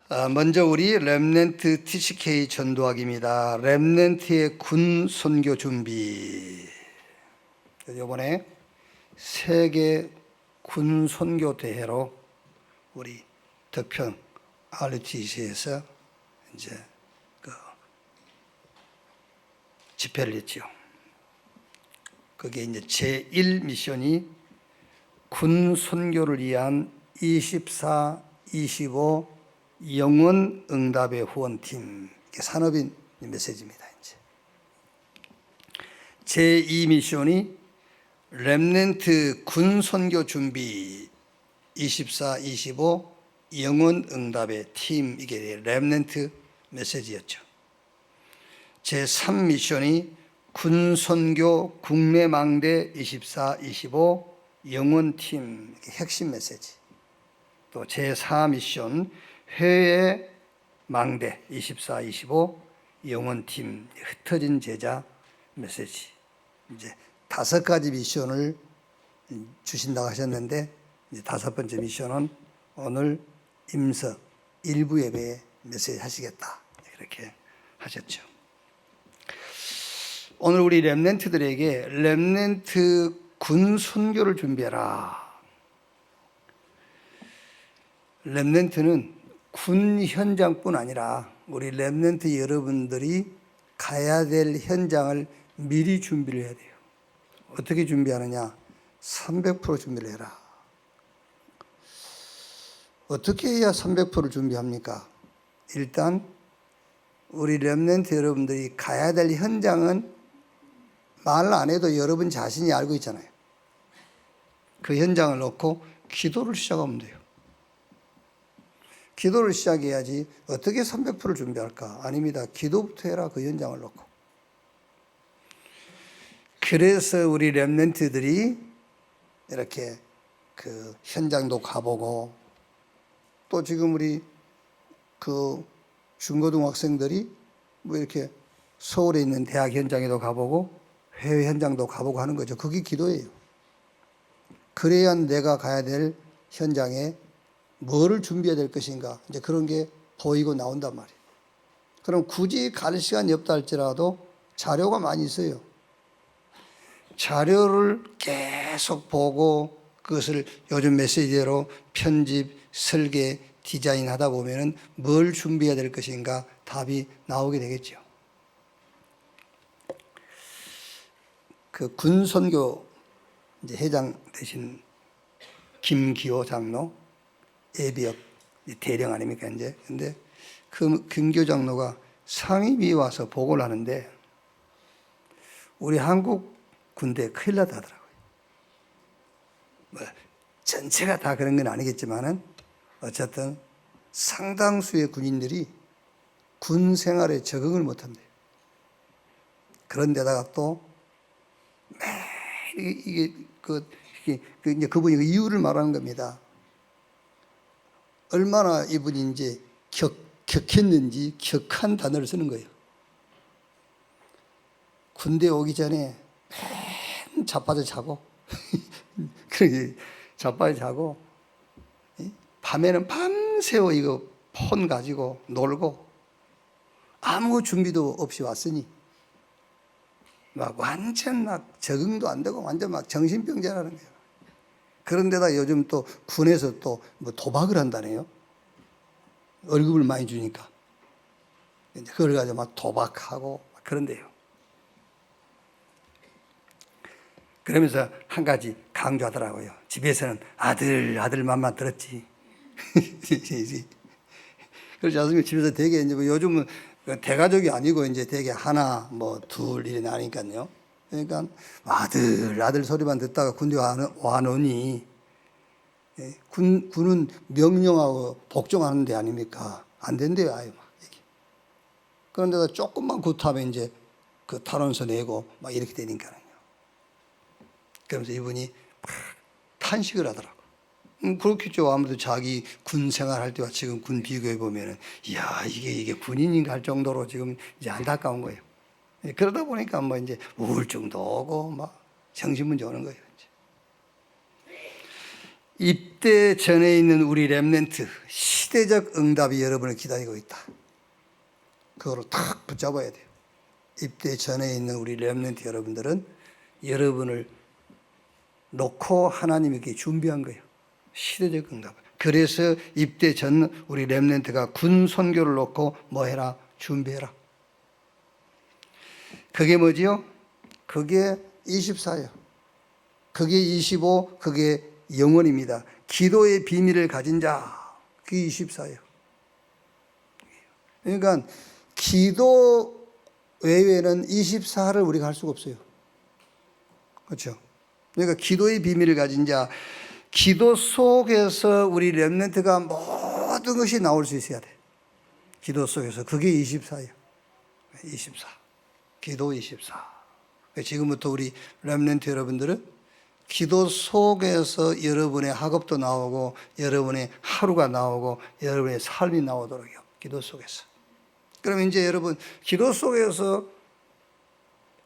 먼저 우리 렘넌트 TCK 전도학입니다. 렘넌트의 군 선교 준비. 이번에 세계 군 선교 대회로 우리 덕평 RTC에서 이제 집회를 했죠. 그게 이제 제1 미션이 군 선교를 위한 24, 25 영원 응답의 후원팀, 산업인 메시지입니다. 이제 제2 미션이 렘넌트 군 선교 준비 24, 25 영원 응답의 팀, 이게 렘넌트 메시지였죠. 제3 미션이 군 선교 국내 망대 24, 25 영원 팀, 핵심 메시지. 또 제4 미션 해외 망대 24, 25 영원팀 흩어진 제자 메시지. 이제 5가지 미션을 주신다고 하셨는데, 이제 5번째 미션은 오늘 임석 일부 예배에 메시지 하시겠다, 그렇게 하셨죠. 오늘 우리 렘넌트들에게 렘넌트 군 선교를 준비해라. 렘넌트는 군 현장뿐 아니라 우리 렘넌트 여러분들이 가야 될 현장을 미리 준비를 해야 돼요. 어떻게 준비하느냐? 300% 준비를 해라. 어떻게 해야 300%를 준비합니까? 일단 우리 렘넌트 여러분들이 가야 될 현장은 말 안 해도 여러분 자신이 알고 있잖아요. 그 현장을 놓고 기도를 시작하면 돼요. 기도를 시작해야지 어떻게 300%를 준비할까? 아닙니다. 기도부터 해라, 그 현장을 놓고. 그래서 우리 렘넌트들이 이렇게 그 현장도 가보고, 또 지금 우리 그 중고등학생들이 뭐 이렇게 서울에 있는 대학 현장에도 가보고 해외 현장도 가보고 하는 거죠. 그게 기도예요. 그래야 내가 가야 될 현장에 뭐를 준비해야 될 것인가, 이제 그런 게 보이고 나온단 말이에요. 그럼 굳이 갈 시간이 없다 할지라도 자료가 많이 있어요. 자료를 계속 보고 그것을 요즘 메시지대로 편집, 설계, 디자인 하다 보면은 뭘 준비해야 될 것인가 답이 나오게 되겠죠. 그 군선교 이제 회장 되신 김기호 장로, 예비역 대령 아닙니까 이제. 근데 그 김기호 장로가 상임위 와서 보고를 하는데 우리 한국 군대 큰일 났다 하더라고요. 뭐 전체가 다 그런 건 아니겠지만은 어쨌든 상당수의 군인들이 군 생활에 적응을 못 한대요. 그런데다가 또 이제 그분이 그 이유를 말하는 겁니다. 얼마나 이분이 이제 격했는지 격한 단어를 쓰는 거예요. 군대 오기 전에 맨 자빠져 자고, 그러게 자빠져 자고, 밤에는 밤새워 이거 폰 가지고 놀고, 아무 준비도 없이 왔으니 막 완전 막 적응도 안 되고 완전 막 정신병자라는 거예요. 그런데다 요즘 또 군에서 또 뭐 도박을 한다네요. 월급을 많이 주니까. 이제 그걸 가지고 막 도박하고 막 그런데요. 그러면서 한 가지 강조하더라고요. 집에서는 아들 맘만 들었지. 그렇지 않습니까? 집에서 되게 이제 뭐 요즘은 대가족이 아니고 이제 되게 하나 뭐 둘 이래 나니까요. 그러니까 아들 소리만 듣다가 군대 와놓으니 군은 명령하고 복종하는 데 아닙니까? 안 된대요, 아유. 그런데다 조금만 굿하면 이제 그 탈원서 내고 막 이렇게 되니까요. 그러면서 이분이 탄식을 하더라고. 그렇겠죠. 아무래도 자기 군 생활할 때와 지금 군 비교해 보면은, 이야, 이게 군인인가 할 정도로 지금 이제 안타까운 거예요. 그러다 보니까 뭐 이제 우울증도 오고 막 정신문제 오는 거예요. 이제. 입대 전에 있는 우리 렘넌트, 시대적 응답이 여러분을 기다리고 있다. 그거를 탁 붙잡아야 돼요. 입대 전에 있는 우리 렘넌트 여러분들은 여러분을 놓고 하나님에게 준비한 거예요. 시대적 응답. 그래서 입대 전 우리 렘넌트가 군 선교를 놓고 뭐 해라? 준비해라. 그게 뭐지요? 그게 24예요. 그게 25, 그게 영원입니다. 기도의 비밀을 가진 자, 그게 24예요. 그러니까 기도 외에는 24를 우리가 할 수가 없어요. 그렇죠? 그러니까 기도의 비밀을 가진 자, 기도 속에서 우리 렘넌트가 모든 것이 나올 수 있어야 돼. 기도 속에서. 그게 24예요. 24. 기도 24. 지금부터 우리 렘넌트 여러분들은 기도 속에서 여러분의 학업도 나오고 여러분의 하루가 나오고 여러분의 삶이 나오도록요. 기도 속에서. 그럼 이제 여러분 기도 속에서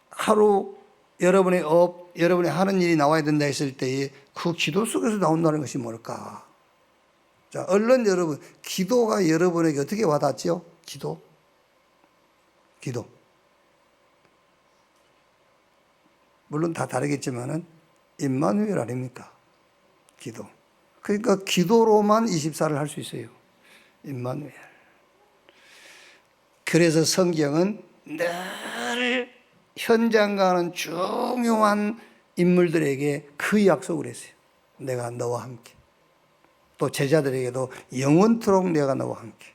하루 여러분의 업, 여러분의 하는 일이 나와야 된다 했을 때에 그 기도 속에서 나온다는 것이 뭘까? 자, 얼른 여러분, 기도가 여러분에게 어떻게 와닿죠? 기도. 물론 다 다르겠지만은 임마누엘 아닙니까? 기도. 그러니까 기도로만 24를 할 수 있어요. 임마누엘. 그래서 성경은 늘 현장 가는 중요한 인물들에게 그 약속을 했어요. 내가 너와 함께. 또 제자들에게도 영원토록 내가 너와 함께.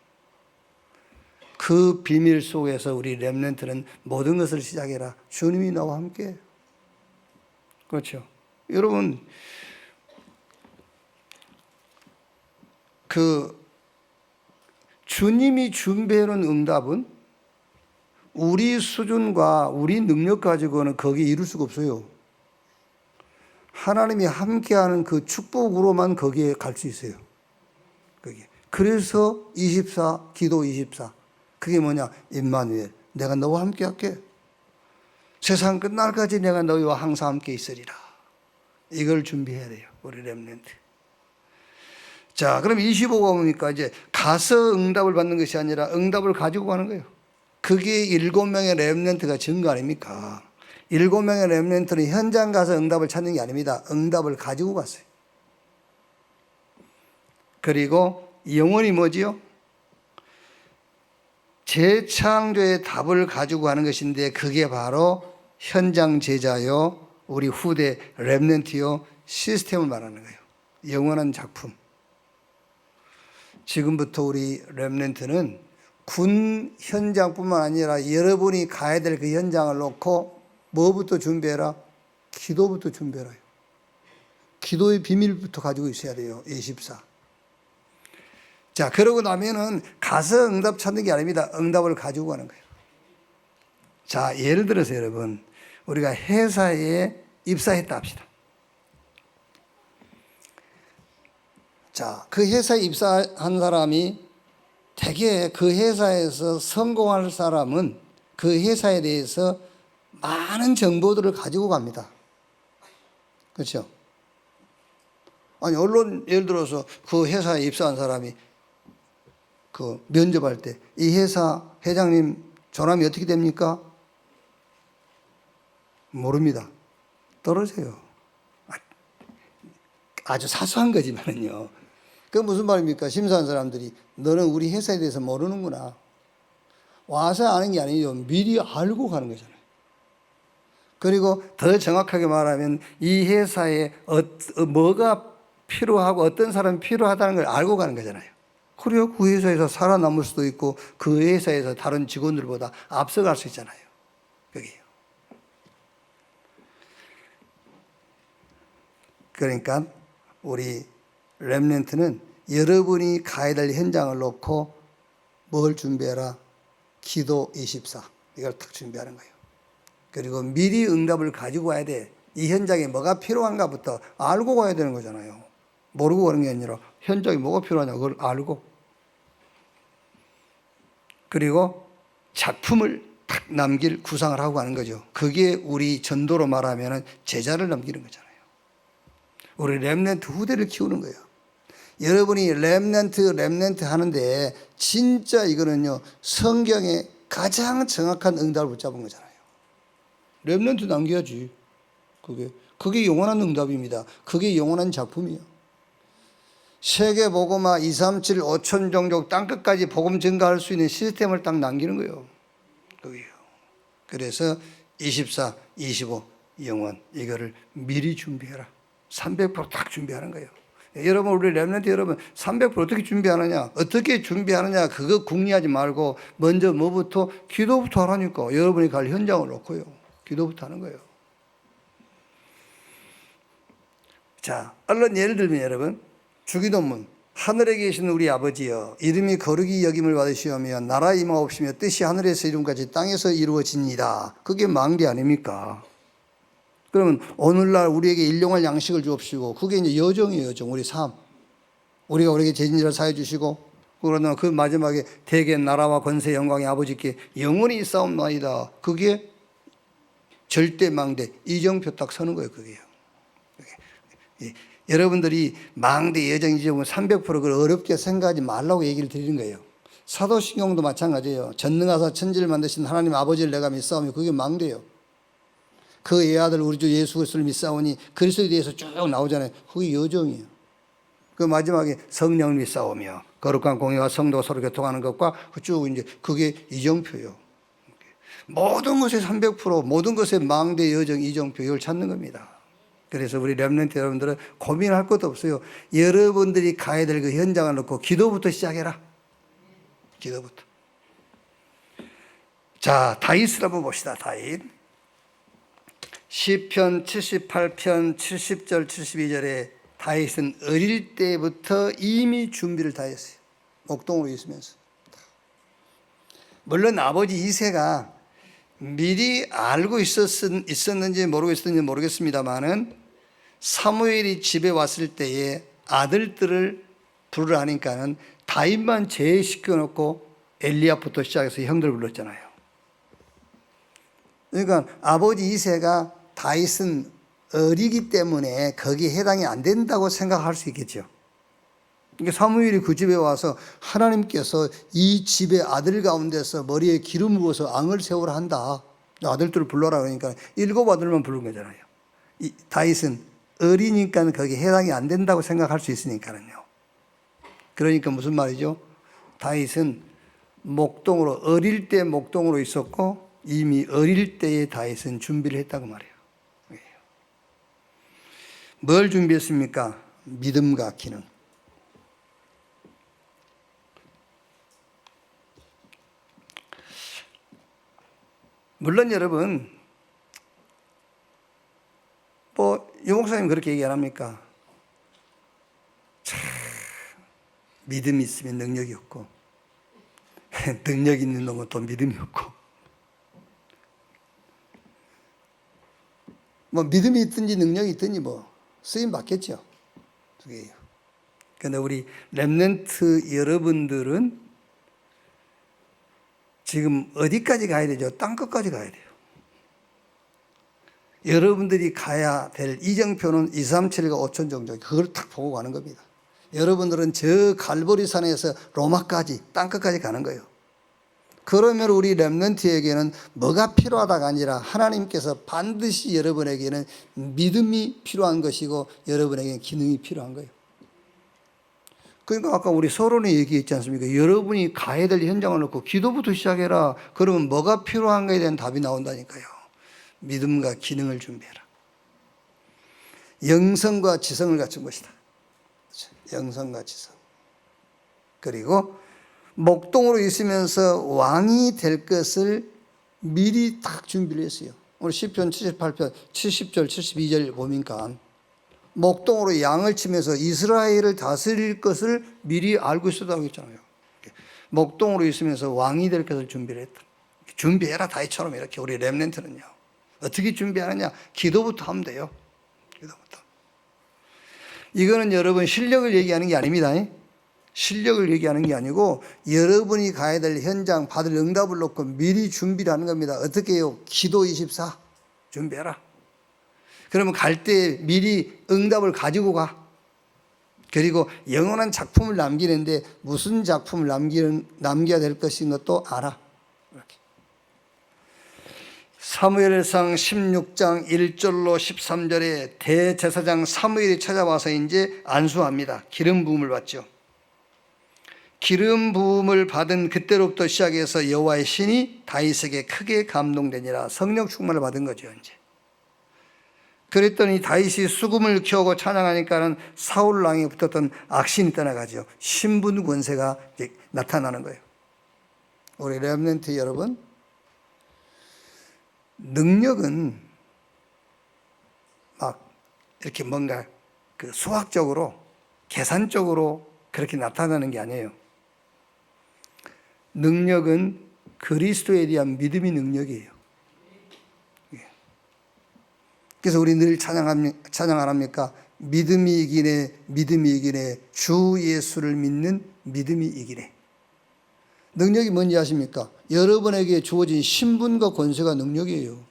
그 비밀 속에서 우리 렘넌트는 모든 것을 시작해라. 주님이 나와 함께. 그렇죠. 여러분, 주님이 준비해놓은 응답은 우리 수준과 우리 능력 가지고는 거기에 이룰 수가 없어요. 하나님이 함께하는 그 축복으로만 거기에 갈 수 있어요. 거기에. 그래서 24, 기도 24. 그게 뭐냐? 임마누엘. 내가 너와 함께 할게. 세상 끝날까지 내가 너희와 항상 함께 있으리라. 이걸 준비해야 돼요. 우리 렘넌트. 자, 그럼 25가 뭡니까? 이제 가서 응답을 받는 것이 아니라 응답을 가지고 가는 거예요. 그게 7명의 렘넌트가 증거 아닙니까? 7명의 렘넌트는 현장 가서 응답을 찾는 게 아닙니다. 응답을 가지고 갔어요. 그리고 영혼이 뭐지요? 재창조의 답을 가지고 가는 것인데 그게 바로 현장 제자요, 우리 후대 렘넌트요, 시스템을 말하는 거예요. 영원한 작품. 지금부터 우리 렘넌트는 군 현장뿐만 아니라 여러분이 가야 될 그 현장을 놓고 뭐부터 준비해라? 기도부터 준비해라요. 기도의 비밀부터 가지고 있어야 돼요. 24. 자, 그러고 나면은 가서 응답 찾는 게 아닙니다. 응답을 가지고 가는 거예요. 자, 예를 들어서 여러분, 우리가 회사에 입사했다 합시다. 자, 그 회사에 입사한 사람이 대개 그 회사에서 성공할 사람은 그 회사에 대해서 많은 정보들을 가지고 갑니다. 그렇죠? 아니, 언론 예를 들어서 그 회사에 입사한 사람이 그 면접할 때 이 회사 회장님 조남이 어떻게 됩니까? 모릅니다. 떨어져요. 아주 사소한 거지만은요. 그게 무슨 말입니까? 심사한 사람들이 너는 우리 회사에 대해서 모르는구나. 와서 아는 게 아니죠. 미리 알고 가는 거잖아요. 그리고 더 정확하게 말하면 이 회사에 뭐가 필요하고 어떤 사람이 필요하다는 걸 알고 가는 거잖아요. 그래요. 그 회사에서 살아남을 수도 있고 그 회사에서 다른 직원들보다 앞서갈 수 있잖아요. 그게요. 그러니까 우리 렘넌트는 여러분이 가야 될 현장을 놓고 뭘 준비해라? 기도 24. 이걸 딱 준비하는 거예요. 그리고 미리 응답을 가지고 와야 돼. 이 현장에 뭐가 필요한가부터 알고 가야 되는 거잖아요. 모르고 가는 게 아니라 현장에 뭐가 필요하냐 그걸 알고. 그리고 작품을 딱 남길 구상을 하고 가는 거죠. 그게 우리 전도로 말하면 제자를 남기는 거잖아요. 우리 렘넌트 후대를 키우는 거예요. 여러분이 렘넌트 하는데 진짜 이거는요, 성경에 가장 정확한 응답을 붙잡은 거잖아요. 렘넌트 남겨야지. 그게 영원한 응답입니다. 그게 영원한 작품이에요. 세계 복음화 237 5천 종족 땅끝까지 복음 증가할 수 있는 시스템을 딱 남기는 거예요. 그게요. 그래서 24, 25 영원 이거를 미리 준비해라. 300%딱 준비하는 거예요. 여러분, 우리 렘넌트 여러분 300% 어떻게 준비하느냐 그거 궁리하지 말고 먼저 뭐부터? 기도부터 하라니까. 여러분이 갈 현장을 놓고요, 기도부터 하는 거예요. 자, 얼른 예를 들면 여러분, 주기도문. 하늘에 계신 우리 아버지여, 이름이 거룩히 여김을 받으시오며 나라 임하옵시며 뜻이 하늘에서 이룬같이 땅에서 이루어집니다. 그게 망대 아닙니까? 그러면 오늘날 우리에게 일용할 양식을 주옵시고, 그게 이제 여정이에요. 여정. 우리 삶. 우리에게 죄진들을 사해 주시고, 그러나 그 마지막에 대개 나라와 권세 영광의 아버지께 영원히 있사옵나이다. 그게 절대 망대 이정표 딱 서는 거예요. 그게요. 여러분들이 망대 여정 이정은 300% 그걸 어렵게 생각하지 말라고 얘기를 드리는 거예요. 사도신경도 마찬가지예요. 전능하사 천지를 만드신 하나님 아버지를 내가 믿사오며 그게 망대예요. 그 애아들 우리 주 예수 그리스도를 믿사오니 그리스도에 대해서 쭉 나오잖아요. 그게 여정이에요. 그 마지막에 성령을 믿사오며 거룩한 공의와 성도가 서로 교통하는 것과 쭉 이제 그게 이정표예요. 모든 것에 300% 모든 것에 망대 여정 이정표 이걸 찾는 겁니다. 그래서 우리 렘넌트 여러분들은 고민할 것도 없어요. 여러분들이 가야 될 그 현장을 놓고 기도부터 시작해라. 기도부터. 자, 다윗을 한번 봅시다. 다윗. 시편 78편 70절 72절에 다윗은 어릴 때부터 이미 준비를 다 했어요. 목동으로 있으면서. 물론 아버지 이새가 미리 알고 있었는지 모르겠습니다만은 사무엘이 집에 왔을 때에 아들들을 부르라 하니까는 다윗만 제일 시켜놓고 엘리압부터 시작해서 형들 불렀잖아요. 그러니까 아버지 이새가 다윗은 어리기 때문에 거기에 해당이 안 된다고 생각할 수 있겠죠. 그러니까 사무엘이 그 집에 와서 하나님께서 이 집의 아들 가운데서 머리에 기름 부어서 앙을 세우라 한다. 아들들을 불러라 그러니까 7 아들만 부른 거잖아요. 다윗은 어리니까 거기에 해당이 안 된다고 생각할 수 있으니까요. 그러니까 무슨 말이죠? 다윗은 목동으로 어릴 때 목동으로 있었고 이미 어릴 때에 다윗은 준비를 했다고 말해요. 뭘 준비했습니까? 믿음과 기능. 물론 여러분, 유 목사님 그렇게 얘기 안 합니까? 참, 믿음이 있으면 능력이 없고, 능력 있는 놈은 또 믿음이 없고, 믿음이 있든지 능력이 있든지 쓰임 받겠죠. 그게요. 그런데 우리 렘넌트 여러분들은 지금 어디까지 가야 되죠? 땅끝까지 가야 돼요. 여러분들이 가야 될 이정표는 237과 5천 종족, 그걸 딱 보고 가는 겁니다. 여러분들은 저 갈보리산에서 로마까지 땅끝까지 가는 거예요. 그러면 우리 렘넌트에게는 뭐가 필요하다가 아니라 하나님께서 반드시 여러분에게는 믿음이 필요한 것이고 여러분에게는 기능이 필요한 거예요. 그러니까 아까 우리 서론에 얘기했지 않습니까? 여러분이 가야 될 현장을 놓고 기도부터 시작해라. 그러면 뭐가 필요한가에 대한 답이 나온다니까요. 믿음과 기능을 준비해라. 영성과 지성을 갖춘 것이다. 영성과 지성. 그리고 목동으로 있으면서 왕이 될 것을 미리 딱 준비를 했어요. 오늘 시편 78편 70절 72절 보니까 목동으로 양을 치면서 이스라엘을 다스릴 것을 미리 알고 있었다고 했잖아요. 목동으로 있으면서 왕이 될 것을 준비를 했다. 준비해라 다윗처럼 이렇게 우리 렘넌트는요. 어떻게 준비하느냐? 기도부터 하면 돼요. 기도부터. 이거는 여러분 실력을 얘기하는 게 아닙니다. 실력을 얘기하는 게 아니고 여러분이 가야 될 현장 받을 응답을 놓고 미리 준비를 하는 겁니다. 어떻게 해요? 기도 24 준비해라. 그러면 갈 때 미리 응답을 가지고 가. 그리고 영원한 작품을 남기는데 무슨 작품을 남겨야 될 것인 것도 알아. 이렇게. 사무엘상 16장 1절로 13절에 대제사장 사무엘이 찾아와서 이제 안수합니다. 기름 부음을 받죠. 기름 부음을 받은 그때로부터 시작해서 여호와의 신이 다윗에게 크게 감동되니라. 성령 충만을 받은 거죠, 이제. 그랬더니 다윗이 수금을 켜고 찬양하니까는 사울 왕에 붙었던 악신이 떠나가죠. 신분 권세가 이제 나타나는 거예요. 우리 렘넌트 여러분, 능력은 막 이렇게 뭔가 그 수학적으로 계산적으로 그렇게 나타나는 게 아니에요. 능력은 그리스도에 대한 믿음이 능력이에요. 그래서 우리 늘 찬양 안 합니까? 믿음이 이기네, 믿음이 이기네, 주 예수를 믿는 믿음이 이기네. 능력이 뭔지 아십니까? 여러분에게 주어진 신분과 권세가 능력이에요.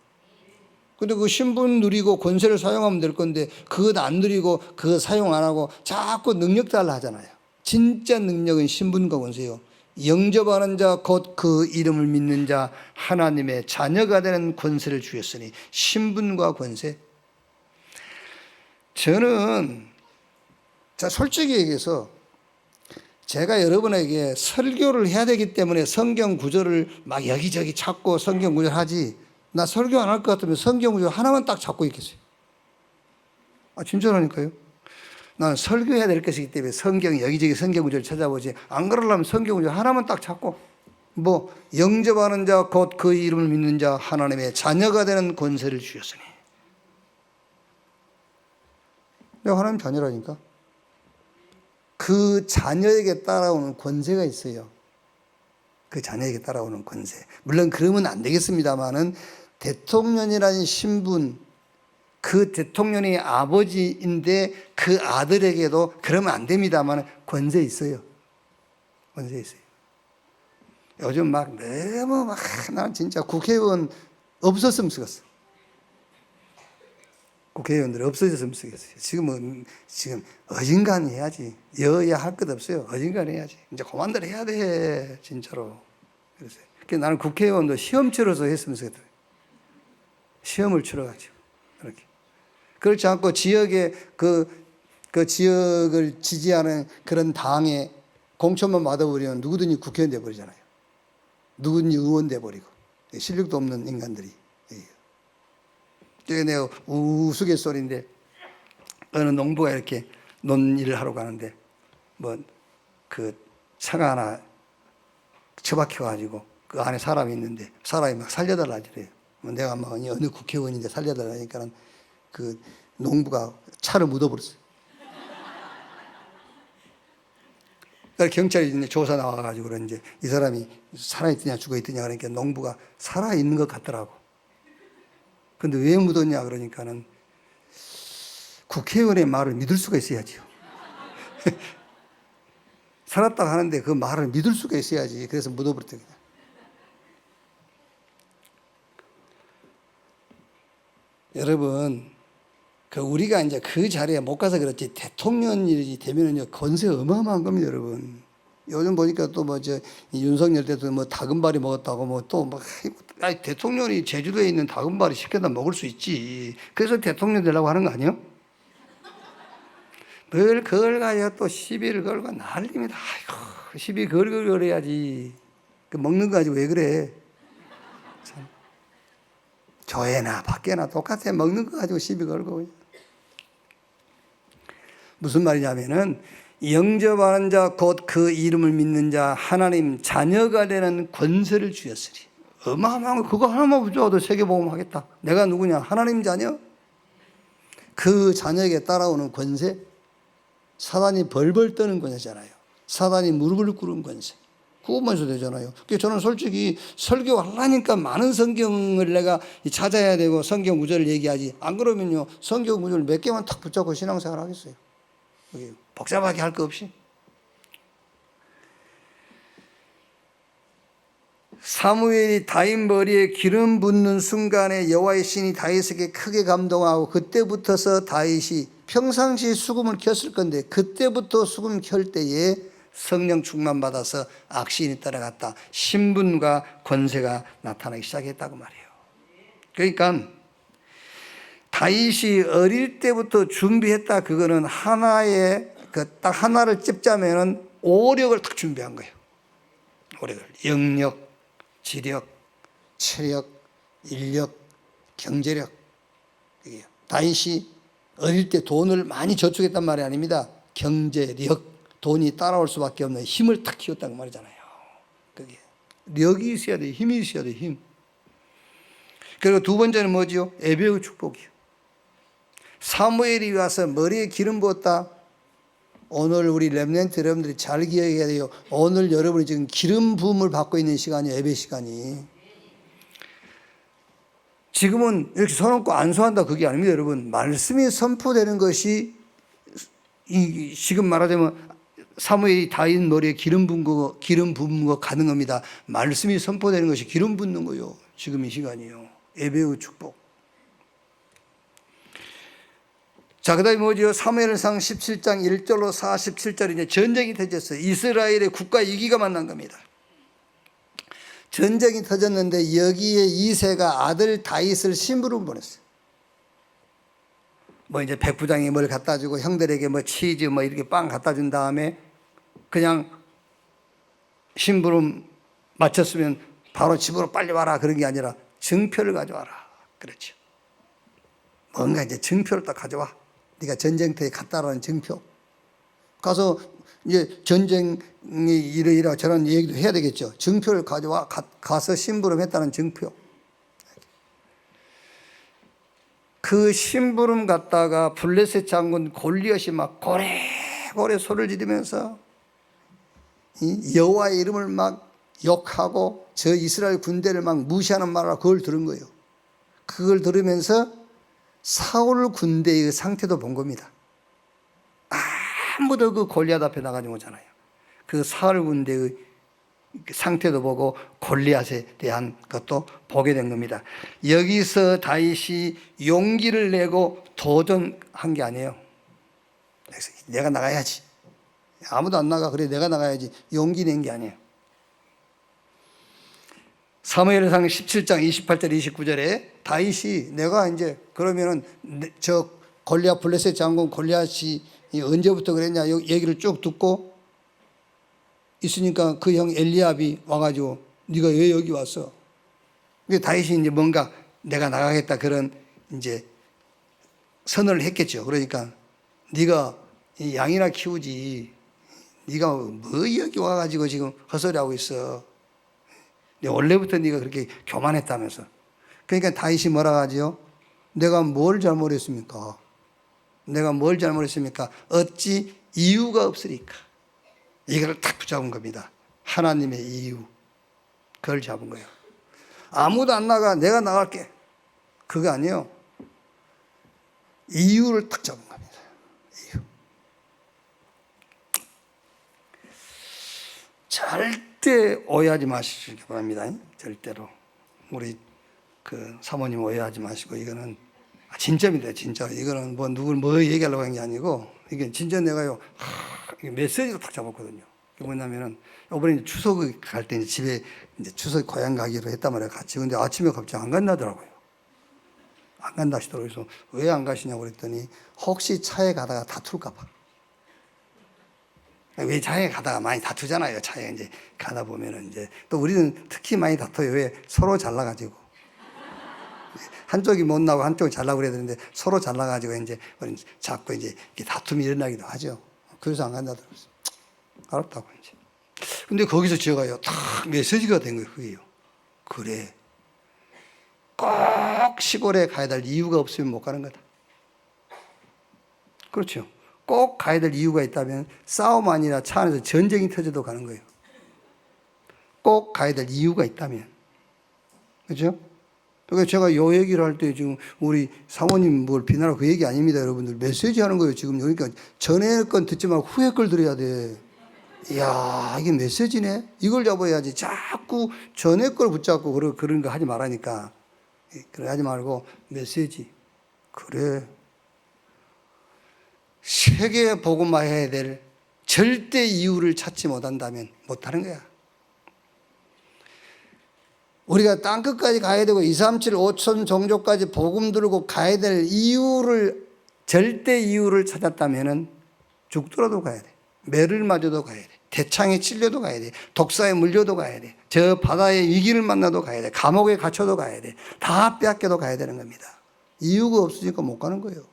근데 그 신분 누리고 권세를 사용하면 될 건데 그것 안 누리고 그거 사용 안 하고 자꾸 능력 달라 하잖아요. 진짜 능력은 신분과 권세예요. 영접하는 자 곧 그 이름을 믿는 자 하나님의 자녀가 되는 권세를 주셨으니 신분과 권세. 저는 솔직히 얘기해서 제가 여러분에게 설교를 해야 되기 때문에 성경 구절을 막 여기저기 찾고 성경 구절 하지, 나 설교 안 할 것 같으면 성경 구절 하나만 딱 찾고 있겠어요. 진짜라니까요. 나는 설교해야 될 것이기 때문에 성경 여기저기 성경 구절을 찾아보지, 안 그러려면 성경 구절 하나만 딱 찾고, 뭐 영접하는 자 곧 그 이름을 믿는 자 하나님의 자녀가 되는 권세를 주셨으니. 내가 하나님 자녀라니까. 그 자녀에게 따라오는 권세가 있어요. 그 자녀에게 따라오는 권세. 물론 그러면 안 되겠습니다만은 대통령이라는 신분, 그 대통령이 아버지인데 그 아들에게도 그러면 안 됩니다만 권세 있어요. 권세 있어요. 요즘 막 너무 막 나는 진짜 국회의원 없었으면 쓰겠어. 국회의원들 없어졌으면 쓰겠어요. 지금 어진간히 해야지. 여야 할 것 없어요. 어진간히 해야지. 이제 그만들 해야 돼. 진짜로. 그래서 나는 국회의원도 시험 치러서 했으면 쓰겠어요. 시험을 치러가지고. 이렇게. 그렇지 않고 지역의 그 지역을 지지하는 그런 당에 공천만 받아버리면 누구든지 국회의원 돼버리잖아요. 누구든지 의원 돼버리고. 실력도 없는 인간들이. 저게 내가 우스갯소리인데 어느 농부가 이렇게 논일을 하러 가는데 뭐 그 차가 하나 처박혀가지고 그 안에 사람이 있는데 사람이 막 살려달라 하더래요. 내가 막 어느 국회의원인데 살려달라니까는 그 농부가 차를 묻어버렸어요. 그러니까 경찰이 이제 조사 나와가지고 이제 이 사람이 살아있더냐 죽어있더냐 그러니까 농부가 살아있는 것 같더라고. 근데 왜 묻었냐 그러니까는 국회의원의 말을 믿을 수가 있어야지요. 살았다고 하는데 그 말을 믿을 수가 있어야지. 그래서 묻어버렸대 그냥. 여러분, 우리가 이제 그 자리에 못 가서 그렇지 대통령이 되면은요 권세 어마어마한 겁니다, 여러분. 요즘 보니까 또 윤석열 때도 다금바리 먹었다고 대통령이 제주도에 있는 다금바리 시켜다 먹을 수 있지. 그래서 대통령 되려고 하는 거 아니에요? 늘 그걸 가지고 또 시비를 걸고 난립니다. 아이고, 시비 걸걸 해야지. 먹는 거 가지고 왜 그래? 참. 교회나 밖에나 똑같아. 먹는 거 가지고 시비 걸고. 무슨 말이냐면은 영접하는 자 곧 그 이름을 믿는 자 하나님 자녀가 되는 권세를 주셨으리. 어마어마한 거 그거 하나만 줘도 세계복음 하겠다. 내가 누구냐? 하나님 자녀? 그 자녀에게 따라오는 권세? 사단이 벌벌 떠는 권세잖아요. 사단이 무릎을 꿇은 권세. 그것만 해도 되잖아요. 그래서 저는 솔직히 설교하려니까 많은 성경을 내가 찾아야 되고 성경 구절을 얘기하지. 안 그러면요 성경 구절 몇 개만 탁 붙잡고 신앙생활 하겠어요. 복잡하게 할 거 없이. 사무엘이 다윗 머리에 기름 붓는 순간에 여호와의 신이 다윗에게 크게 감동하고 그때부터서 다윗이 평상시 수금을 켰을 건데 그때부터 수금 켤 때에 성령 충만 받아서 악신이 따라갔다. 신분과 권세가 나타나기 시작했다고 말해요. 그러니까 다윗이 어릴 때부터 준비했다. 그거는 하나의 딱 하나를 찝자면은 오력을 딱 준비한 거예요. 오력을 영력, 지력, 체력, 인력, 경제력. 다윗이 어릴 때 돈을 많이 저축했단 말이 아닙니다. 경제력, 돈이 따라올 수밖에 없는 힘을 탁 키웠다는 말이잖아요. 그게 력이 있어야 돼, 힘이 있어야 돼, 힘. 그리고 두 번째는 뭐지요? 예배의 축복이요. 사무엘이 와서 머리에 기름 부었다. 오늘 우리 렘넌트 여러분들이 잘 기억해야 돼요. 오늘 여러분이 지금 기름 부음을 받고 있는 시간이 예배 시간이. 지금은 이렇게 손 얹고 안수한다 그게 아닙니다, 여러분. 말씀이 선포되는 것이 지금 말하자면 사무엘이 다윗 머리에 기름 부은 거 가능합니다. 말씀이 선포되는 것이 기름 붓는 거요. 지금 이 시간이요. 예배의 축복. 자, 그 다음에 뭐죠? 사무엘상 17장 1절로 47절 이제 전쟁이 터졌어요. 이스라엘의 국가 위기가 만난 겁니다. 전쟁이 터졌는데 여기에 이새가 아들 다윗을 심부름 보냈어요. 뭐 이제 백부장이 뭘 갖다 주고 형들에게 뭐 치즈 뭐 이렇게 빵 갖다 준 다음에 그냥 심부름 마쳤으면 바로 집으로 빨리 와라 그런 게 아니라 증표를 가져와라. 그렇죠. 뭔가 이제 증표를 딱 가져와. 네가 전쟁터에 갔다라는 증표. 가서 이제 전쟁이 이러이러 저런 얘기도 해야 되겠죠. 증표를 가져와. 가서 심부름했다는 증표. 그 심부름 갔다가 블레셋 장군 골리앗이 막 고래고래 소리를 지르면서 여호와의 이름을 막 욕하고 저 이스라엘 군대를 막 무시하는 말을 그걸 들은 거예요. 그걸 들으면서 사울 군대의 상태도 본 겁니다. 아무도 그 골리앗 앞에 나가지 못하잖아요. 그 사울 군대의 상태도 보고 골리앗에 대한 것도 보게 된 겁니다. 여기서 다윗이 용기를 내고 도전한 게 아니에요. 그래서 내가 나가야지. 아무도 안 나가. 그래 내가 나가야지. 용기 낸 게 아니에요. 사무엘상 17장 28절 29절에 다윗이 내가 이제 그러면은 저 골리앗 블레셋 장군 골리앗이 언제부터 그랬냐 얘기를 쭉 듣고 있으니까 그 형 엘리압이 와가지고 네가 왜 여기 왔어? 다윗이 이제 뭔가 내가 나가겠다 그런 이제 선언을 했겠죠. 그러니까 네가 양이나 키우지. 네가 뭐 여기 와가지고 지금 헛소리하고 있어. 원래부터 네가 그렇게 교만했다면서. 그러니까 다윗이 뭐라 하지요? 내가 뭘 잘못했습니까? 내가 뭘 잘못했습니까? 어찌 이유가 없으리까? 이거를 탁 붙잡은 겁니다. 하나님의 이유. 그걸 잡은 거예요. 아무도 안 나가. 내가 나갈게. 그거 아니에요. 이유를 탁 잡은 겁니다. 이유. 절대 오해하지 마시기 바랍니다. 절대로. 우리 그 사모님 오해하지 마시고 이거는 진짜입니다. 진짜. 이거는 뭐 누굴 뭐 얘기하려고 한 게 아니고 이게 진짜 내가요. 메시지로 딱 잡았거든요. 그게 뭐냐면은 이번에 추석 갈 때 집에 이제 추석 고향 가기로 했단 말이에요. 같이. 근데 아침에 갑자기 안 간다더라고요. 안 간다 하시더라고요. 그래서 왜 안 가시냐고 그랬더니 혹시 차에 가다가 다툴까봐. 왜 차에 가다가 많이 다투잖아요. 차에 이제 가다 보면은 이제 또 우리는 특히 많이 다퉈요. 왜 서로 잘나가지고 한쪽이 못 나고 한쪽이 잘나고 그래야 되는데 서로 잘나가지고 이제 자꾸 이제 다툼이 일어나기도 하죠. 그래서 안 간다더라고요. 알았다고 이제. 근데 거기서 제가요, 딱 메시지가 된 거예요. 그게요. 그래. 꼭 시골에 가야 될 이유가 없으면 못 가는 거다. 그렇죠. 꼭 가야 될 이유가 있다면 싸움 아니라 차 안에서 전쟁이 터져도 가는 거예요. 꼭 가야 될 이유가 있다면. 그렇죠? 그러니까 제가 요 얘기를 할 때 지금 우리 사모님 뭘 비난하고 그 얘기 아닙니다, 여러분들. 메시지 하는 거예요, 지금. 그러니까 전에 건 듣지 말고 후에 걸 들어야 돼. 이야, 이게 메시지네. 이걸 잡아야지. 자꾸 전에 걸 붙잡고 그런 거 하지 말라니까. 그래 하지 말고 메시지. 그래. 세계 복음화해야 될 절대 이유를 찾지 못한다면 못하는 거야. 우리가 땅끝까지 가야 되고 2, 3, 7, 5천 종족까지 복음 들고 가야 될 이유를, 절대 이유를 찾았다면 죽더라도 가야 돼. 매를 맞아도 가야 돼. 대창에 찔려도 가야 돼. 독사에 물려도 가야 돼. 저 바다의 위기를 만나도 가야 돼. 감옥에 갇혀도 가야 돼. 다 빼앗겨도 가야 되는 겁니다. 이유가 없으니까 못 가는 거예요.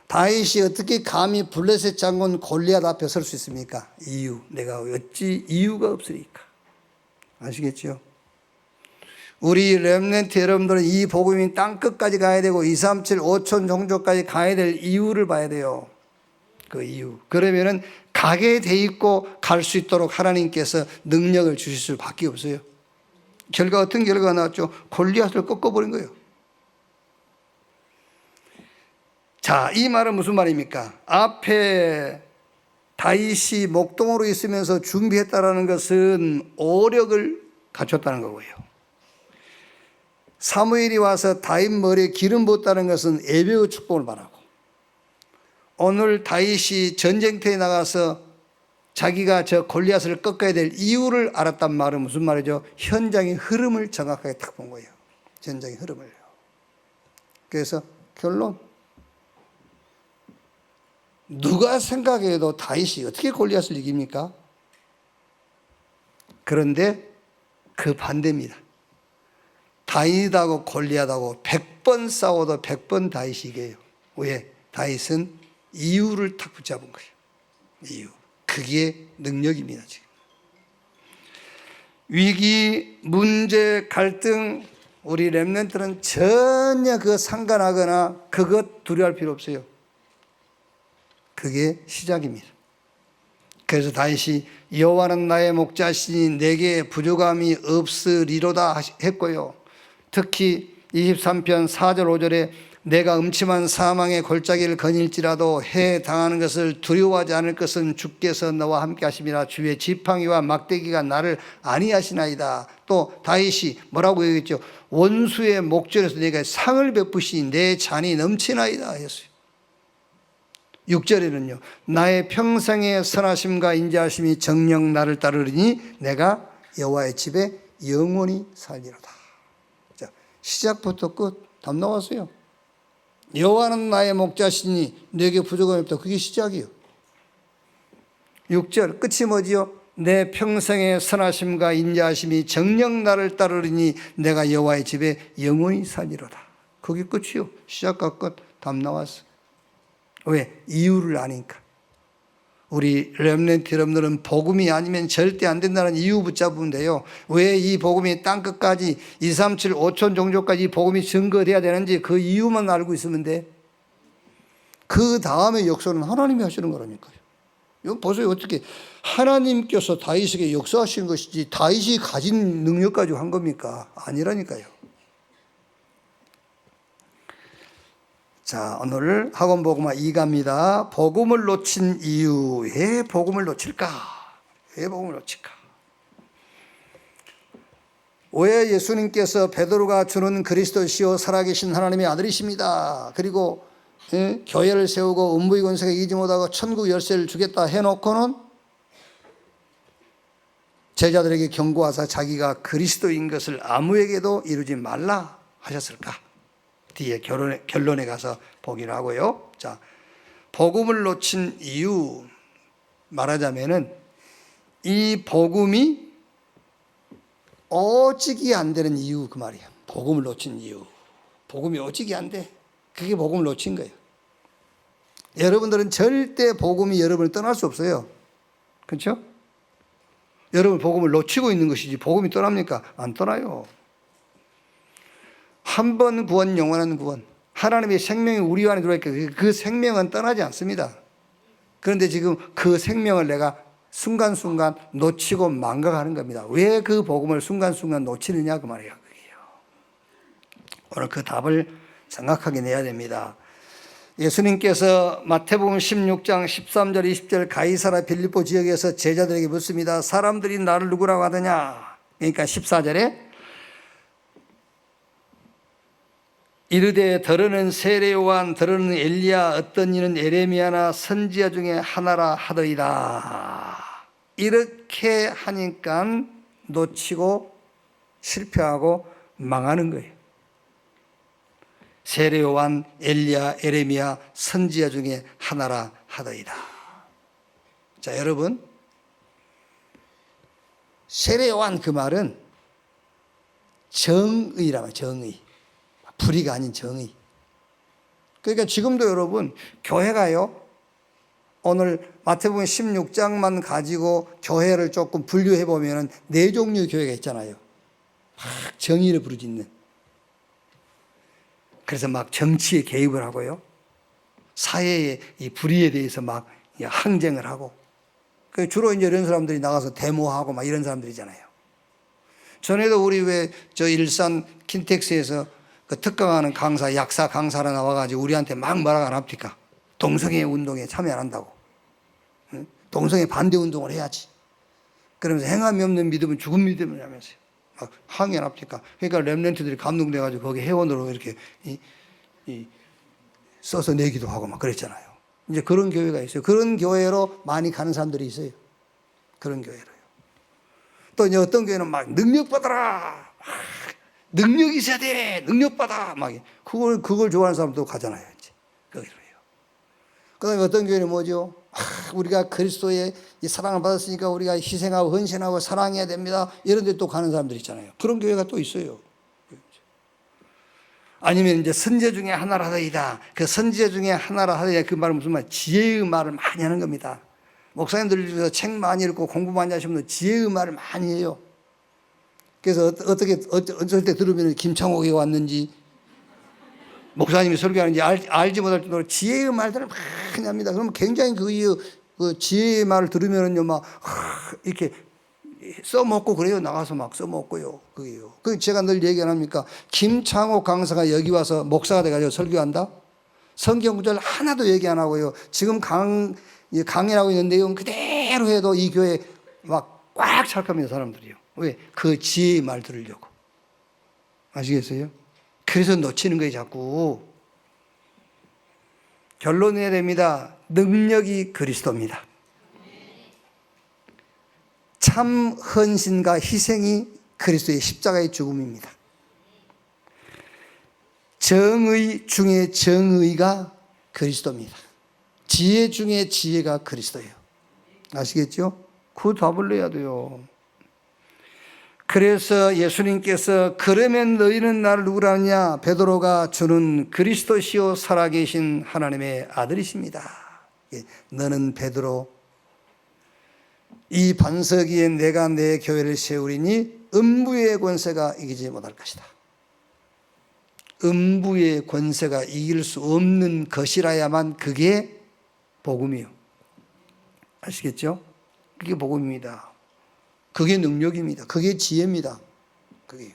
다윗이 어떻게 감히 블레셋 장군 골리앗 앞에 설 수 있습니까? 이유. 내가 어찌 이유가 없으니까. 아시겠죠? 우리 렘넌트 여러분들은 이 복음이 땅끝까지 가야 되고 2, 3, 7, 5천 종족까지 가야 될 이유를 봐야 돼요. 그 이유. 그러면은 가게 돼 있고 갈 수 있도록 하나님께서 능력을 주실 수밖에 없어요. 결과 어떤 결과가 나왔죠? 골리앗을 꺾어버린 거예요. 자, 이 말은 무슨 말입니까? 앞에 다윗이 목동으로 있으면서 준비했다라는 것은 오력을 갖췄다는 거고요. 사무엘이 와서 다윗 머리에 기름 부었다는 것은 예배의 축복을 말하고, 오늘 다윗이 전쟁터에 나가서 자기가 저 골리앗을 꺾어야 될 이유를 알았단 말은 무슨 말이죠? 현장의 흐름을 정확하게 딱 본 거예요. 현장의 흐름을요. 그래서 결론, 누가 생각해도 다윗이 어떻게 골리앗을 이깁니까? 그런데 그 반대입니다. 다윗하고 골리앗하고 100번 싸워도 100번 다윗이 이겨요. 왜? 다윗은 이유를 탁 붙잡은 거예요. 이유. 그게 능력입니다. 지금 위기, 문제, 갈등, 우리 렘넌트는 전혀 그거 상관하거나 그것 두려워할 필요 없어요. 그게 시작입니다. 그래서 다윗이 여호와는 나의 목자시니 내게 부족함이 없으리로다 했고요. 특히 23편 4절 5절에 내가 음침한 사망의 골짜기를 거닐지라도 해당하는 것을 두려워하지 않을 것은 주께서 너와 함께 하심이라. 주의 지팡이와 막대기가 나를 안위하시나이다. 또 다윗이 뭐라고 얘기했죠? 원수의 목전에서 내가 상을 베푸시니 내 잔이 넘치나이다 했어요. 6절에는요, 나의 평생의 선하심과 인자하심이 정녕 나를 따르리니 내가 여호와의 집에 영원히 살리로다. 자, 시작부터 끝 다 나왔어요. 여호와는 나의 목자시니 내게 부족함이 없다. 그게 시작이에요. 6절 끝이 뭐지요? 내 평생의 선하심과 인자하심이 정녕 나를 따르리니 내가 여호와의 집에 영원히 살리로다. 그게 끝이요. 시작과 끝 다 나왔어. 왜? 이유를 아니까. 우리 렘넌트 여러분들은 복음이 아니면 절대 안 된다는 이유 붙잡으면 돼요. 왜 이 복음이 땅끝까지 2, 3, 7, 5천 종족까지 이 복음이 증거돼야 되는지 그 이유만 알고 있으면 돼. 그 다음에 역사는 하나님이 하시는 거라니까요. 이거 보세요. 어떻게 하나님께서 다윗에게 역사하신 것이지 다윗이 가진 능력 가지고 한 겁니까? 아니라니까요. 자, 오늘 학원 복음화 2가입니다. 복음을 놓친 이유. 왜 복음을 놓칠까? 왜 복음을 놓칠까? 왜 예수님께서 베드로가 주는 그리스도시요 살아계신 하나님의 아들이십니다. 그리고 교회를 세우고 음부의 권세가 이기지 못하고 천국 열쇠를 주겠다 해놓고는 제자들에게 경고하사 자기가 그리스도인 것을 아무에게도 이루지 말라 하셨을까? 뒤에 결론에 가서 보기로 하고요. 자, 복음을 놓친 이유 말하자면은 이 복음이 오직이 안 되는 이유 그 말이에요. 복음을 놓친 이유. 복음이 오직이 안 돼. 그게 복음을 놓친 거예요. 여러분들은 절대 복음이 여러분을 떠날 수 없어요. 그렇죠? 여러분 복음을 놓치고 있는 것이지 복음이 떠납니까? 안 떠나요. 한 번 구원 영원한 구원. 하나님의 생명이 우리 안에 들어있기 때문에 그 생명은 떠나지 않습니다. 그런데 지금 그 생명을 내가 순간순간 놓치고 망각하는 겁니다. 왜 그 복음을 순간순간 놓치느냐 그 말이에요. 그게요. 오늘 그 답을 정확하게 내야 됩니다. 예수님께서 마태복음 16장 13절 20절 가이사라 빌립보 지역에서 제자들에게 묻습니다. 사람들이 나를 누구라고 하느냐? 그러니까 14절에 이르되 더러는 세례 요한, 더러는 엘리야, 어떤 이는 에레미야나 선지자 중에 하나라 하더이다. 이렇게 하니까 놓치고 실패하고 망하는 거예요. 세례 요한, 엘리야, 에레미야, 선지자 중에 하나라 하더이다. 자, 여러분, 세례 요한 그 말은 정의라고, 정의. 불의가 아닌 정의. 그러니까 지금도 여러분, 교회가요, 오늘 마태복음 16장만 가지고 교회를 조금 분류해 보면 네 종류의 교회가 있잖아요. 막 정의를 부르짖는. 그래서 막 정치에 개입을 하고요. 사회의 이 불의에 대해서 막 항쟁을 하고. 주로 이제 이런 사람들이 나가서 데모하고 막 이런 사람들이잖아요. 전에도 우리 왜 저 일산 킨텍스에서 그 특강하는 강사, 약사 강사로 나와가지고 우리한테 막 뭐라고 안 합니까? 동성애 운동에 참여 안 한다고. 동성애 반대 운동을 해야지. 그러면서 행함이 없는 믿음은 죽은 믿음이라면서요. 막 항의 안 합니까? 그러니까 렘넌트들이 감동돼가지고 거기 회원으로 이렇게 써서 내기도 하고 막 그랬잖아요. 이제 그런 교회가 있어요. 그런 교회로 많이 가는 사람들이 있어요. 그런 교회로요. 또 이제 어떤 교회는 막 능력 받아라. 능력이 있어야 돼. 능력 받아. 막 그걸 좋아하는 사람도 가잖아요. 이제 거기로요. 그다음에 어떤 교회는 뭐죠? 우리가 그리스도의 이 사랑을 받았으니까 우리가 희생하고 헌신하고 사랑해야 됩니다. 이런 데 또 가는 사람들 있잖아요. 그런 교회가 또 있어요. 아니면 이제 선지자 중에 하나라 하더이다. 그 선지자 중에 하나라 하더이다. 그 말은 무슨 말? 지혜의 말을 많이 하는 겁니다. 목사님들 중에서 책 많이 읽고 공부 많이 하시는 분들 지혜의 말을 많이 해요. 그래서 어쩔 때 들으면 김창옥이 왔는지 목사님이 설교하는지 알지 못할 정도로 지혜의 말들을 많이 합니다. 그러면 굉장히 그 지혜의 말을 들으면요, 막 이렇게 써먹고 그래요. 나가서 막 써먹고요. 그게요. 그 제가 늘 얘기 안 합니까? 김창옥 강사가 여기 와서 목사가 돼가지고 설교한다? 성경 구절 하나도 얘기 안 하고요. 지금 강의하고 있는 내용 그대로 해도 이 교회 막 꽉 찰 겁니다. 사람들이요. 왜? 그 지혜의 말 들으려고. 아시겠어요? 그래서 놓치는 거예요, 자꾸. 결론 내야 됩니다. 능력이 그리스도입니다. 참 헌신과 희생이 그리스도의 십자가의 죽음입니다. 정의 중에 정의가 그리스도입니다. 지혜 중에 지혜가 그리스도예요. 아시겠죠? 그 답을 내야 돼요. 그래서 예수님께서 그러면 너희는 나를 누구라 하느냐? 베드로가 주는 그리스도시요 살아계신 하나님의 아들이십니다. 너는 베드로, 이 반석 위에 내가 내 교회를 세우리니 음부의 권세가 이기지 못할 것이다. 음부의 권세가 이길 수 없는 것이라야만 그게 복음이요. 아시겠죠? 그게 복음입니다. 그게 능력입니다. 그게 지혜입니다. 그게요.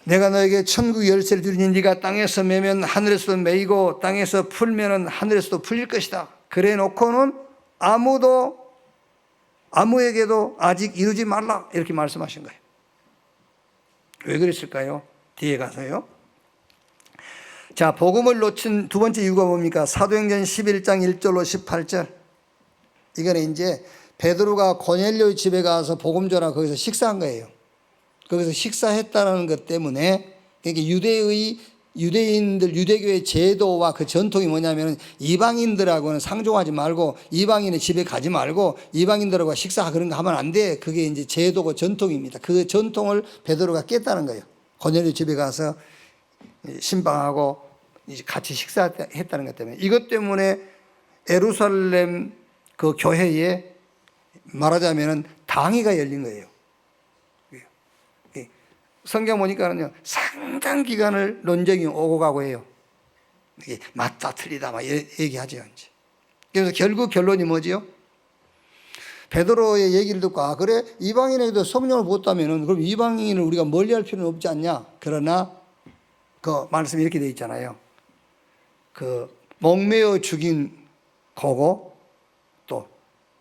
내가 너에게 천국 열쇠를 주리니 네가 땅에서 매면 하늘에서도 매이고 땅에서 풀면 하늘에서도 풀릴 것이다. 그래 놓고는 아무에게도 아직 이루지 말라 이렇게 말씀하신 거예요. 왜 그랬을까요? 뒤에 가서요. 자, 복음을 놓친 두 번째 이유가 뭡니까? 사도행전 11장 1절로 18절. 이거는 이제 베드로가 고넬료 집에 가서 복음 전하고 거기서 식사한 거예요. 거기서 식사했다는 것 때문에, 그러니까 유대인들, 유대교의 제도와 그 전통이 뭐냐면 이방인들하고는 상종하지 말고 이방인의 집에 가지 말고 이방인들하고 식사 그런 거 하면 안 돼. 그게 이제 제도고 전통입니다. 그 전통을 베드로가 깼다는 거예요. 고넬료 집에 가서 신방하고 같이 식사했다는 것 때문에. 이것 때문에 예루살렘 그 교회에 말하자면 당회가 열린 거예요. 성경 보니까는요, 상당 기간을 논쟁이 오고 가고 해요. 이게 맞다, 틀리다, 막 얘기하죠. 이제. 그래서 결국 결론이 뭐지요? 베드로의 얘기를 듣고, 아, 그래? 이방인에게도 성령을 부었다면은, 그럼 이방인을 우리가 멀리 할 필요는 없지 않냐? 그러나, 그 말씀이 이렇게 되어 있잖아요. 그 목매어 죽인 거고 또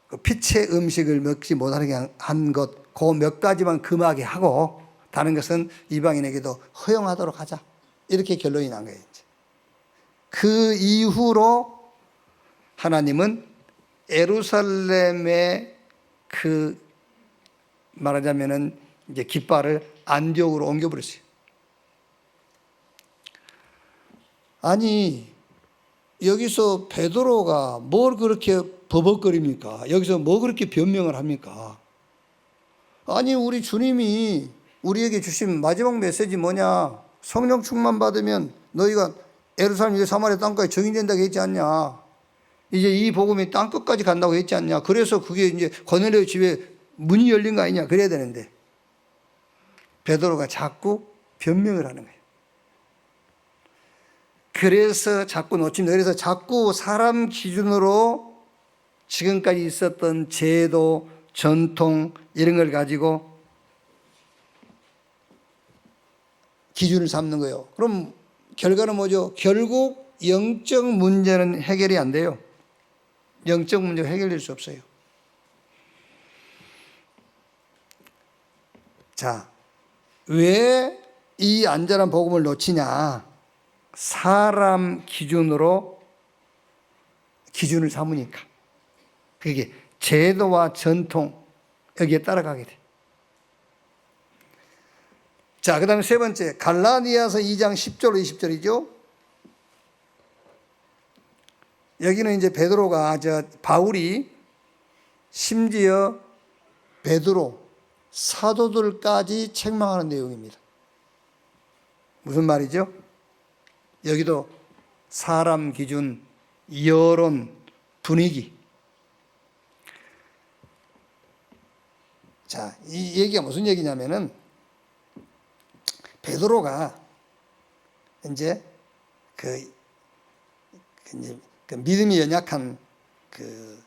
그 피체 음식을 먹지 못하게 한 것, 그 몇 가지만 금하게 하고 다른 것은 이방인에게도 허용하도록 하자. 이렇게 결론이 난 거예요. 이제. 그 이후로 하나님은 예루살렘의 그 말하자면은 이제 깃발을 안디옥으로 옮겨버렸어요. 아니, 여기서 베드로가 뭘 그렇게 버벅거립니까? 여기서 뭐 그렇게 변명을 합니까? 아니, 우리 주님이 우리에게 주신 마지막 메시지 뭐냐? 성령 충만 받으면 너희가 예루살렘, 유대, 사마리아 땅까지 정인된다고 했지 않냐? 이제 이 복음이 땅 끝까지 간다고 했지 않냐? 그래서 그게 이제 고넬료 집에 문이 열린 거 아니냐? 그래야 되는데 베드로가 자꾸 변명을 하는 거예요. 그래서 자꾸 놓칩니다. 그래서 자꾸 사람 기준으로 지금까지 있었던 제도, 전통 이런 걸 가지고 기준을 삼는 거예요. 그럼 결과는 뭐죠? 결국 영적 문제는 해결이 안 돼요. 영적 문제가 해결될 수 없어요. 자, 왜 이 안전한 복음을 놓치냐? 사람 기준으로 기준을 삼으니까. 그게 제도와 전통 여기에 따라가게 돼. 자, 그 다음에 세 번째 갈라디아서 2장 10절 20절이죠. 여기는 이제 베드로가 바울이 심지어 베드로 사도들까지 책망하는 내용입니다. 무슨 말이죠? 여기도 사람 기준, 여론, 분위기. 자, 이 얘기가 무슨 얘기냐면은 베드로가 이제 그 믿음이 연약한 그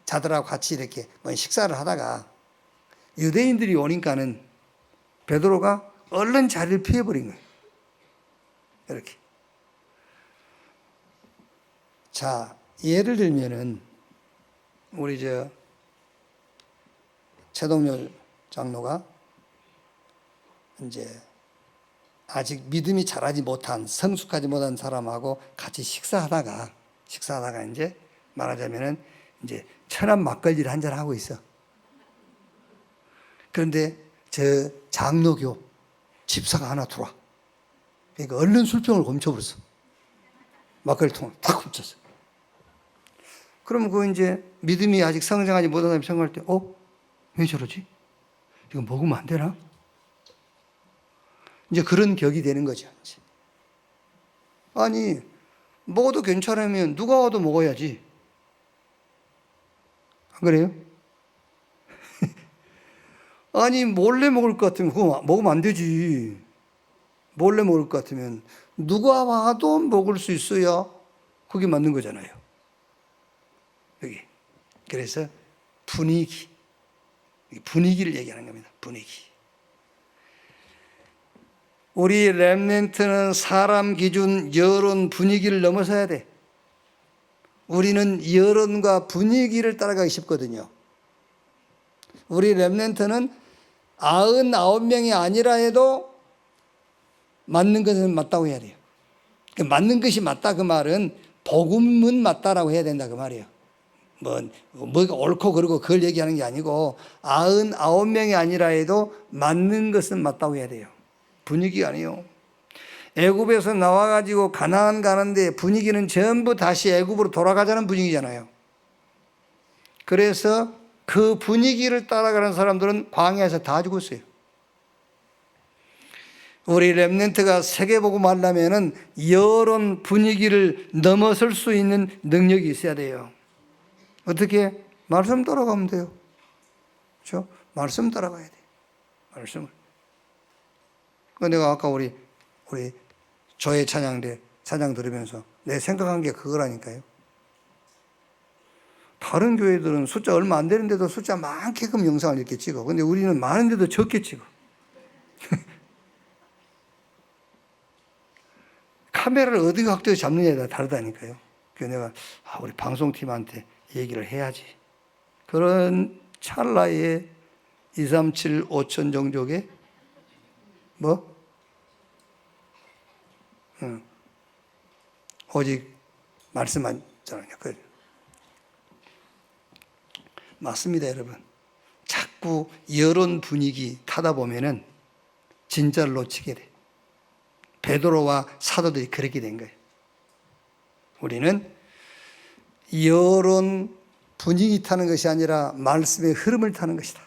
자들하고 같이 이렇게 식사를 하다가 유대인들이 오니까는 베드로가 얼른 자리를 피해버린 거예요. 이렇게. 자, 예를 들면은 우리 최동열 장로가 이제 아직 믿음이 자라지 못한 성숙하지 못한 사람하고 같이 식사하다가 이제 말하자면은 이제 천안 막걸리를 한잔 하고 있어. 그런데 저 장로교 집사가 하나 들어와. 그러니까 얼른 술병을 훔쳐버렸어. 막걸리통을 탁 훔쳤어. 그럼 그 이제 믿음이 아직 성장하지 못한 사람이 생각할 때, 왜 저러지? 이거 먹으면 안 되나? 이제 그런 격이 되는 거죠. 이제. 아니, 먹어도 괜찮으면 누가 와도 먹어야지. 안 그래요? 아니, 몰래 먹을 것 같으면 그거 먹으면 안 되지. 몰래 먹을 것 같으면 누가 와도 먹을 수 있어야 그게 맞는 거잖아요. 여기. 그래서 분위기를 얘기하는 겁니다. 분위기. 우리 렘넌트는 사람 기준, 여론, 분위기를 넘어서야 돼. 우리는 여론과 분위기를 따라가기 쉽거든요. 우리 렘넌트는 99명이 아니라 해도 맞는 것은 맞다고 해야 돼요. 맞는 것이 맞다 그 말은 복음은 맞다라고 해야 된다 그 말이에요. 뭐가 옳고 그르고 그걸 얘기하는 게 아니고 99명이 아니라 해도 맞는 것은 맞다고 해야 돼요. 분위기가 아니에요. 애굽에서 나와가지고 가나안 가는데 분위기는 전부 다시 애굽으로 돌아가자는 분위기잖아요. 그래서 그 분위기를 따라가는 사람들은 광야에서 다 죽었어요. 우리 렘넌트가 세계복음 하려면은 여론 분위기를 넘어설 수 있는 능력이 있어야 돼요. 어떻게? 말씀 따라가면 돼요. 그렇죠? 말씀 따라가야 돼. 말씀을. 내가 아까 우리 조회 찬양 들으면서 내 생각한 게 그거라니까요. 다른 교회들은 숫자 얼마 안 되는데도 숫자 많게끔 영상을 이렇게 찍어. 근데 우리는 많은데도 적게 찍어. 카메라를 어디 각도에 잡느냐에 따라 다르다니까요. 그래서 내가 우리 방송팀한테 얘기를 해야지. 그런 찰나에 237 5천 종족에 뭐? 오직 말씀하잖아요. 맞습니다, 여러분. 자꾸 여론 분위기 타다 보면은 진짜를 놓치게 돼. 베드로와 사도들이 그렇게 된 거예요. 우리는 여론 분위기 타는 것이 아니라 말씀의 흐름을 타는 것이다.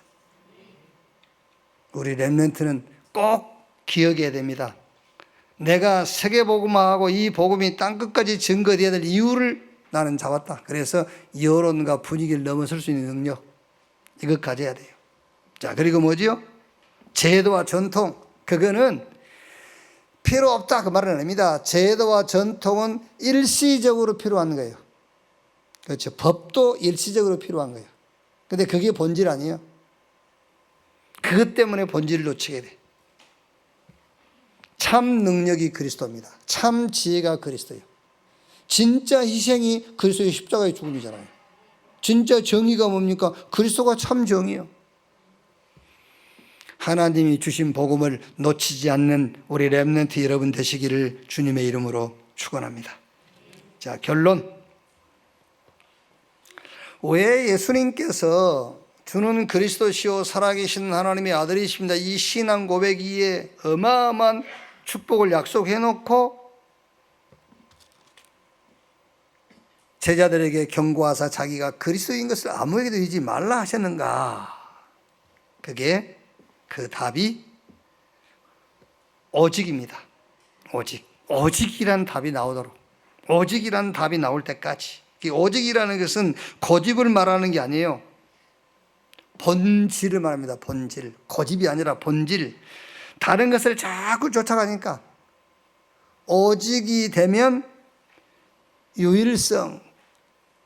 우리 렘넌트는 꼭 기억해야 됩니다. 내가 세계복음화하고 이 복음이 땅끝까지 증거되어야 될 이유를 나는 잡았다. 그래서 여론과 분위기를 넘어설 수 있는 능력, 이것 가져야 돼요. 자, 그리고 뭐지요? 제도와 전통, 그거는 필요 없다 그 말은 아닙니다. 제도와 전통은 일시적으로 필요한 거예요. 그렇죠. 법도 일시적으로 필요한 거예요. 근데 그게 본질 아니에요. 그것 때문에 본질을 놓치게 돼. 참 능력이 그리스도입니다. 참 지혜가 그리스도예요. 진짜 희생이 그리스도의 십자가의 죽음이잖아요. 진짜 정의가 뭡니까? 그리스도가 참 정의예요. 하나님이 주신 복음을 놓치지 않는 우리 렘넌트 여러분 되시기를 주님의 이름으로 축원합니다. 자, 결론. 왜 예수님께서 주는 그리스도시요 살아계신 하나님의 아들이십니다, 이 신앙 고백 위에 어마어마한 축복을 약속해 놓고 제자들에게 경고하사 자기가 그리스도인 것을 아무에게도 이지 말라 하셨는가? 그게 그 답이 오직입니다. 오직이란 답이 나오도록, 오직이란 답이 나올 때까지. 오직이라는 것은 고집을 말하는 게 아니에요. 본질을 말합니다. 본질. 고집이 아니라 본질. 다른 것을 자꾸 쫓아가니까 오직이 되면 유일성,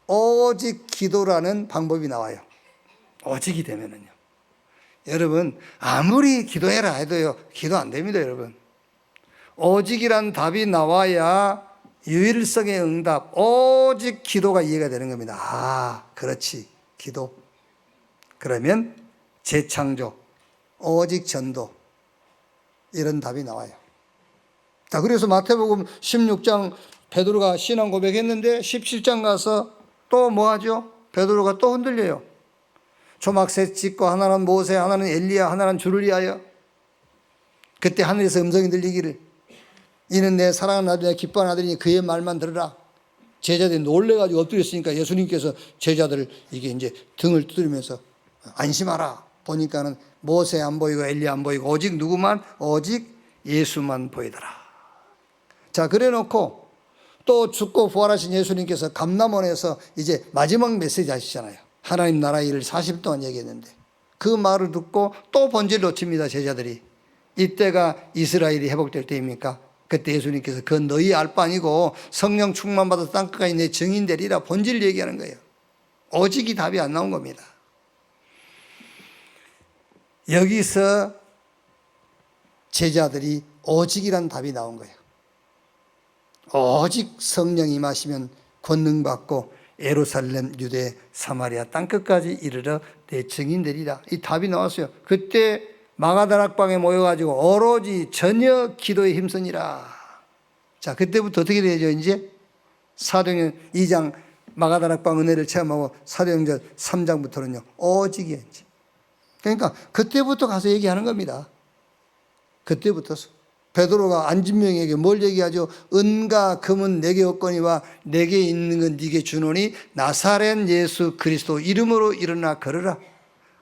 오직 기도라는 방법이 나와요. 오직이 되면은요. 여러분, 아무리 기도해라 해도요, 기도 안 됩니다, 여러분. 오직이란 답이 나와야 유일성의 응답, 오직 기도가 이해가 되는 겁니다. 아, 그렇지, 기도. 그러면 재창조, 오직 전도, 이런 답이 나와요. 자, 그래서 마태복음 16장 베드로가 신앙 고백했는데 17장 가서 또 뭐 하죠? 베드로가 또 흔들려요. 초막새 짓고 하나는 모세, 하나는 엘리야, 하나는 주를 위하여. 그때 하늘에서 음성이 들리기를 이는 내 사랑하는 아들이야 기뻐하는 아들이니 그의 말만 들으라. 제자들이 놀래가지고 엎드렸으니까 예수님께서 제자들을 이게 이제 등을 두드리면서 안심하라. 보니까는 모세 안 보이고 엘리야 안 보이고 오직 누구만? 오직 예수만 보이더라. 자, 그래 놓고 또 죽고 부활하신 예수님께서 감람원에서 이제 마지막 메시지 하시잖아요. 하나님 나라 일을 40일 동안 얘기했는데 그 말을 듣고 또 본질 놓칩니다, 제자들이. 이때가 이스라엘이 회복될 때입니까? 그때 예수님께서 그 너희 알 바 아니고 성령 충만받아서 땅끝까지 내 증인 되리라, 본질을 얘기하는 거예요. 오직이 답이 안 나온 겁니다. 여기서 제자들이 오직이란 답이 나온 거예요. 오직 성령이 임하시면 권능 받고 예루살렘, 유대, 사마리아 땅끝까지 이르러 내 증인 되리라. 이 답이 나왔어요. 그때 마가다락방에 모여가지고 오로지 전혀 기도에 힘쓰니라. 자, 그때부터 어떻게 되죠? 이제 사도행전 2장 마가다락방 은혜를 체험하고 사도행전 3장부터는요 오직이에요. 그러니까 그때부터 가서 얘기하는 겁니다. 그때부터 베드로가 안진명에게 뭘 얘기하죠? 은과 금은 내게 없거니와 내게 있는 건 네게 주노니 나사렛 예수 그리스도 이름으로 일어나 걸으라.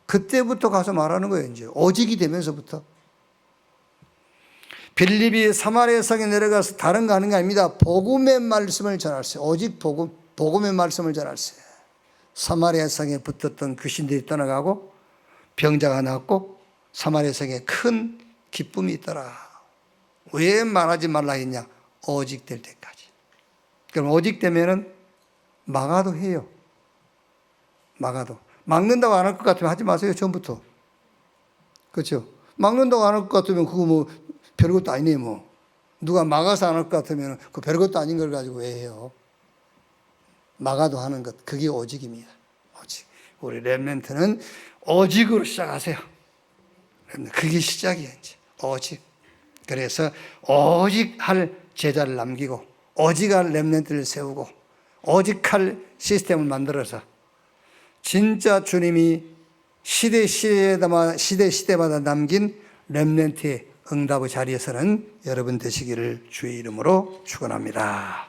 그때부터 가서 말하는 거예요. 이제 오직이 되면서부터. 빌립이 사마리아 성에 내려가서 다른 거 하는 게 아닙니다. 복음의 말씀을 전할세요. 오직 복음의 말씀을 전할세요. 사마리아 성에 붙었던 귀신들이 떠나가고 병자가 낫고 사마리아 성에 큰 기쁨이 있더라. 왜 말하지 말라 했냐? 오직 될 때까지. 그럼 오직 되면은 막아도 해요. 막아도. 막는다고 안 할 것 같으면 하지 마세요, 처음부터. 그렇죠? 막는다고 안 할 것 같으면 그거 뭐 별것도 아니네, 뭐. 누가 막아서 안 할 것 같으면 그 별것도 아닌 걸 가지고 왜 해요? 막아도 하는 것, 그게 오직입니다. 오직. 우리 렘넌트는 오직으로 시작하세요. 그게 시작이에요. 이제. 오직. 그래서 오직 할 제자를 남기고 오직 할 렘넌트를 세우고 오직 할 시스템을 만들어서 진짜 주님이 시대마다 남긴 렘넌트의 응답의 자리에서는 여러분 되시기를 주의 이름으로 축원합니다.